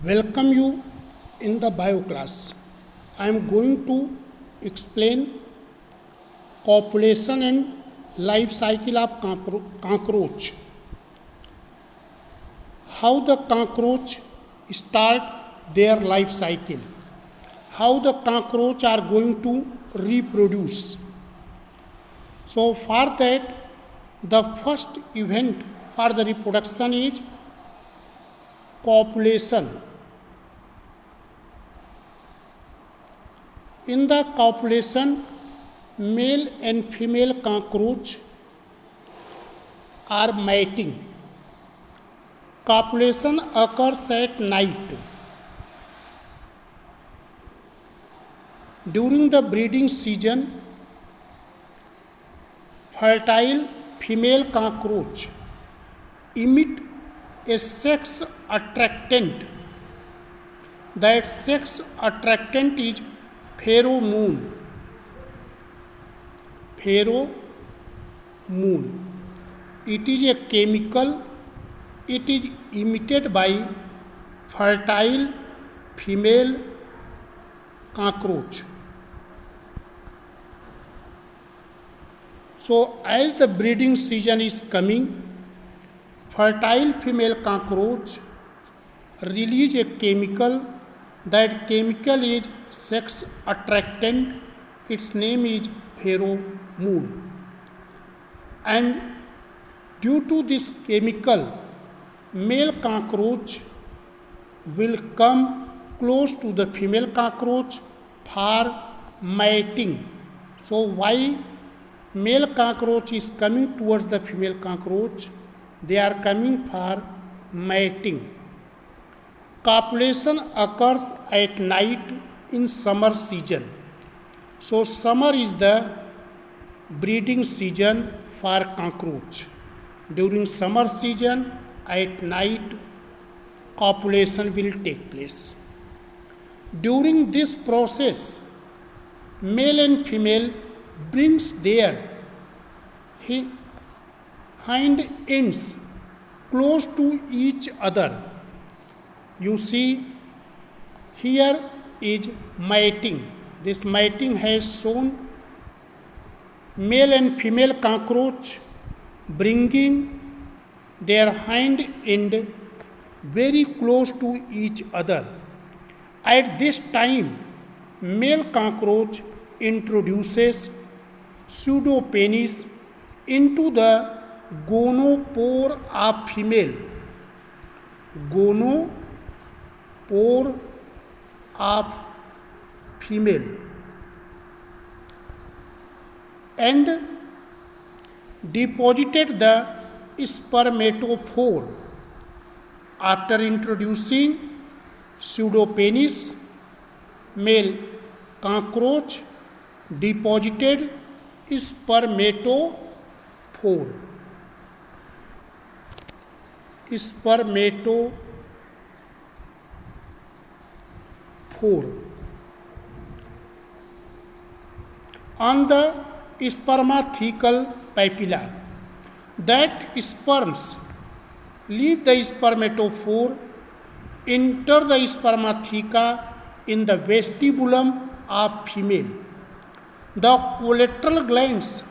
Welcome you in the bio class. I am going to explain copulation and life cycle of cockroach. How the cockroach start their life cycle. How the cockroach are going to reproduce. So for that, the first event for the reproduction is copulation. In the copulation, male and female cockroach are mating. Copulation occurs at night. During the breeding season, fertile female cockroach emit a sex attractant. That sex attractant is pheromone. Pheromone. It is a chemical. It is emitted by fertile female cockroach. So as the breeding season is coming, fertile female cockroach release a chemical. That chemical is sex attractant. Its name is pheromone. And due to this chemical, male cockroach will come close to the female cockroach for mating. So why male cockroach is coming towards the female cockroach? They are coming for mating. Copulation occurs at night in summer season. So summer is the breeding season for cockroach. During summer season at night copulation will take place. During this process, male and female brings their hind ends close to each other. You see, here is mating. This mating has shown male and female cockroach bringing their hind end very close to each other. At this time, male cockroach introduces pseudopenis into the gonopore of female. Gonopore of female. And deposited the spermatophore. After introducing pseudopenis, male cockroach deposited spermatophore. On the spermathecal papilla. That sperms leave the spermatophore, enter the spermatheca in the vestibulum of female. The collateral glands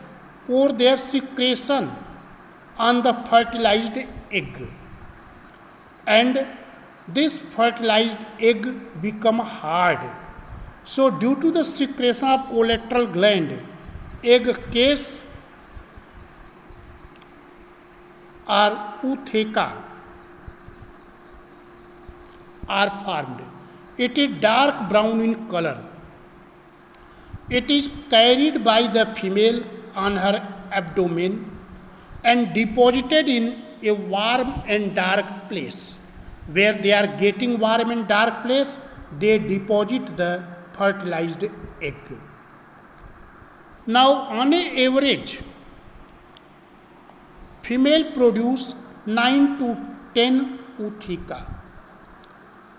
pour their secretion on the fertilized egg, and this fertilized egg become hard. So due to the secretion of collateral gland, egg case or ootheca are formed. It is dark brown in color. It is carried by the female on her abdomen and deposited in a warm and dark place. Where they are getting warm and dark place, they deposit the fertilized egg. Now on an average, female produce 9 to 10 ootheca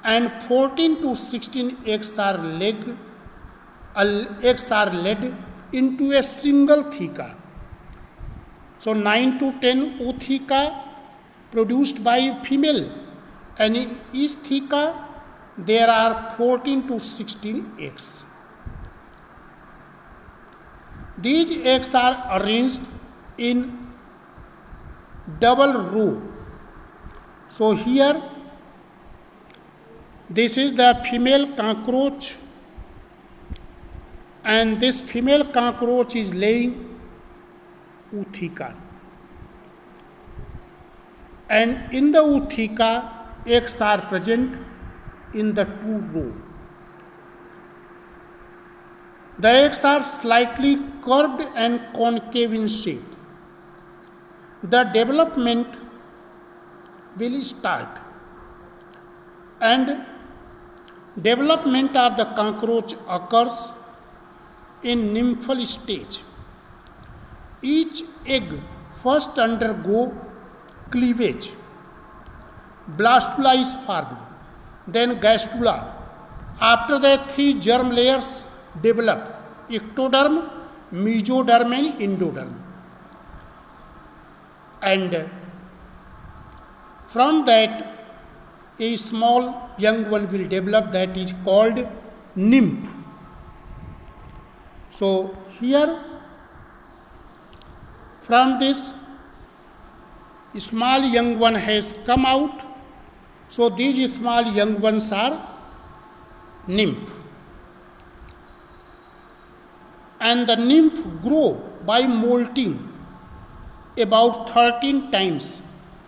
and 14 to 16 eggs are laid into a single theca. So 9 to 10 ootheca produced by female, and in each theca there are 14 to 16 eggs. These eggs are arranged in double row. So here, this is the female cockroach, and this female cockroach is laying ootheca. And in the ootheca, eggs are present in the two rows. The eggs are slightly curved and concave in shape. The development will start, and development of the cockroach occurs in nymphal stage. Each egg first undergo cleavage. Blastula is formed, then gastrula. After that, three germ layers develop: ectoderm, mesoderm, and endoderm. And from that, a small young one will develop, that is called nymph. So here, from this small young one has come out. So these small young ones are nymph. And the nymph grow by molting about 13 times.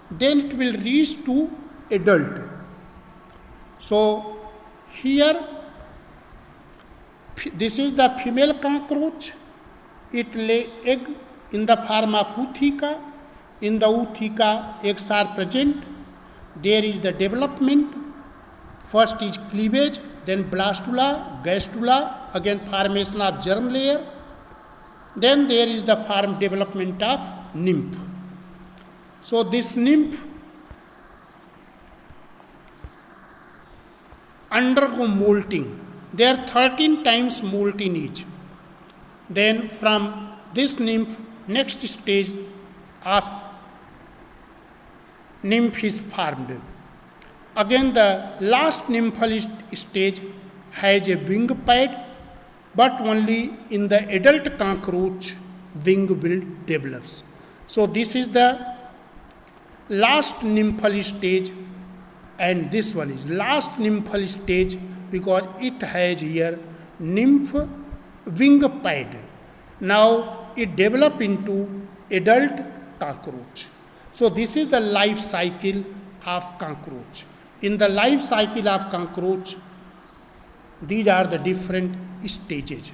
Then it will reach to adult. So here, this is the female cockroach. It lay egg in the form of ootheca. In the ootheca, eggs are present. There is the development. First is cleavage, then blastula, gastrula, again formation of germ layer. Then there is the development of nymph. So this nymph undergo molting. There are 13 times molt in each. Then from this nymph, next stage of nymph is formed. Again, the last nymphal stage has a wing pad, but only in the adult cockroach wing will develops. So this is the last nymphal stage, and this one is last nymphal stage because it has here nymph wing pad. Now it develop into adult cockroach. So this is the life cycle of cockroach. In the life cycle of cockroach, these are the different stages.